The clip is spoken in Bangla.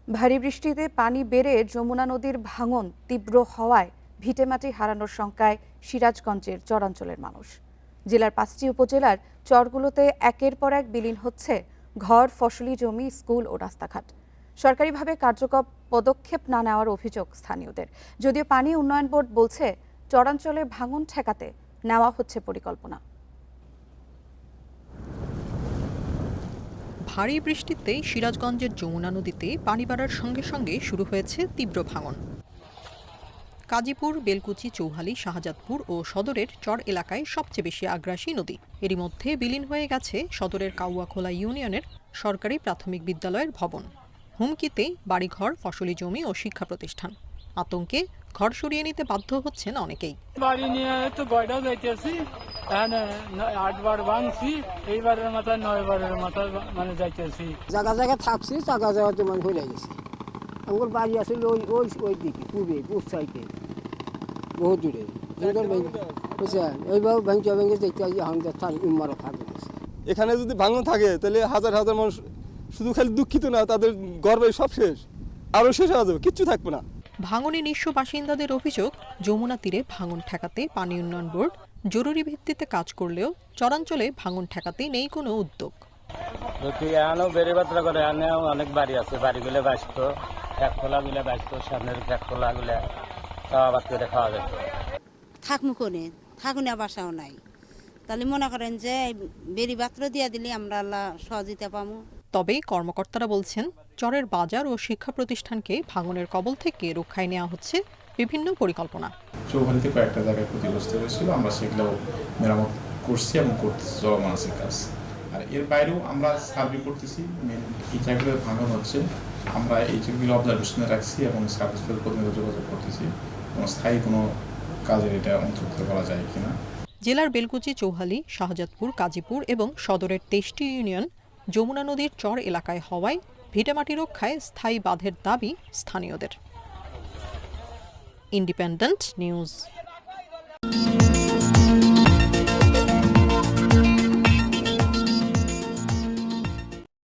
ভারী বৃষ্টিতে পানি বেড়ে যমুনা নদীর ভাঙন তীব্র হওয়ায় ভিটেমাটি হারানোর শঙ্কায় সিরাজগঞ্জের চরাঞ্চলের মানুষ। জেলার ৫টি উপজেলার চরগুলোতে একের পর এক বিলীন হচ্ছে ঘর, ফসলি জমি, স্কুল ও রাস্তাঘাট। সরকারিভাবে কার্যকর পদক্ষেপ না নেওয়ার অভিযোগ স্থানীয়দের। যদিও পানি উন্নয়ন বোর্ড বলছে, চরাঞ্চলের ভাঙন ঠেকাতে নেওয়া হচ্ছে পরিকল্পনা। ভারী বৃষ্টিতে সিরাজগঞ্জের যমুনা নদীতে পানি বাড়ার সঙ্গে সঙ্গে শুরু হয়েছে তীব্র ভাঙন। কাজীপুর, বেলকুচি, চৌহালি, শাহজাদপুর ও সদরের চর এলাকায় সবচেয়ে বেশি আগ্রাসী নদী। এরই মধ্যে বিলীন হয়ে গেছে সদরের কাউয়াখোলা ইউনিয়নের সরকারি প্রাথমিক বিদ্যালয়ের ভবন। হুমকিতে বাড়িঘর, ফসলি জমি ও শিক্ষা প্রতিষ্ঠান। আতঙ্কে ঘর সরিয়ে নিতে বাধ্য হচ্ছেন অনেকেই। বাড়ি নিয়ে তো গয়টাও যাইতেছি, 8বার ভাঙছি, এইবারের মাথায় 9বারের মাথায় মানে যাইতেছি। জায়গা জায়গা থাকছি, জায়গা জায়গাতে মানে হয়ে গেছে। আমার বাড়ি আসলে ওই দিকে পূর্বে সাইডে বহু দূরে বুঝছেন। এইভাবে ভেঙে দেখতে আসি এখন ইমারও থাকে। এখানে যদি ভাঙন থাকে তাহলে হাজার হাজার মানুষ শুধু খালি দুঃখিত না, তাদের গর্বের সব শেষ, আরও শেষ হয়ে যাবে, কিচ্ছু থাকবে না। ভাঙনে নিঃস্ব বাসিন্দাদের অভিযোগ, যমুনা তীরে ভাঙন ঠেকাতে পানি উন্নয়ন বোর্ড জরুরি ভিত্তিতে কাজ করলেও চরাঞ্চলে ভাঙন ঠেকাতে নেই কোনো উদ্যোগ। অনেক বাড়ি আছে, বাড়িগুলো বাঁচত, খোলাগুলো বাঁচত, সামনের খোলাগুলো আবাদ করে খাওয়া যেত। থাকমু কোনে থাকুনা বাসাও নাই, তাহলে মনে করেন যে বেরি পাত্র দিয়া দিলে আমরা আল্লাহ সহযোগিতা পাবো। তবে কর্মকর্তারা বলছেন, চরের বাজার ও শিক্ষা প্রতিষ্ঠানকে ভাঙনের কবল থেকে রক্ষায় নেওয়া হচ্ছে বিভিন্ন পরিকল্পনা। চৌহালিতে কয়েকটা জায়গায় ক্ষতিগ্রস্ত হয়েছিল, আমরা সেগুলো মেরামত করছি এবং করতেছি, চলমান আছে কাজ। আর এর বাইরেও আমরা সার্ভে করতেছি, এই জায়গাগুলো ভাঙন হচ্ছে, আমরা এই জায়গাগুলো অবজারভেশনে রাখছি এবং সার্ভিসের প্রতিনিধি যোগাযোগ করতেছি এবং স্থায়ী কোনো কাজের এটা অন্তর্ভুক্ত করা যায় কিনা। জেলার বেলকুচি, চৌহালি, শাহজাদপুর, কাজীপুর এবং সদরের 23টি ইউনিয়ন যমুনা নদীর চর এলাকায় হওয়ায় ভিটেমাটি রক্ষায় স্থায়ী বাঁধের দাবি স্থানীয়দের। Independent news.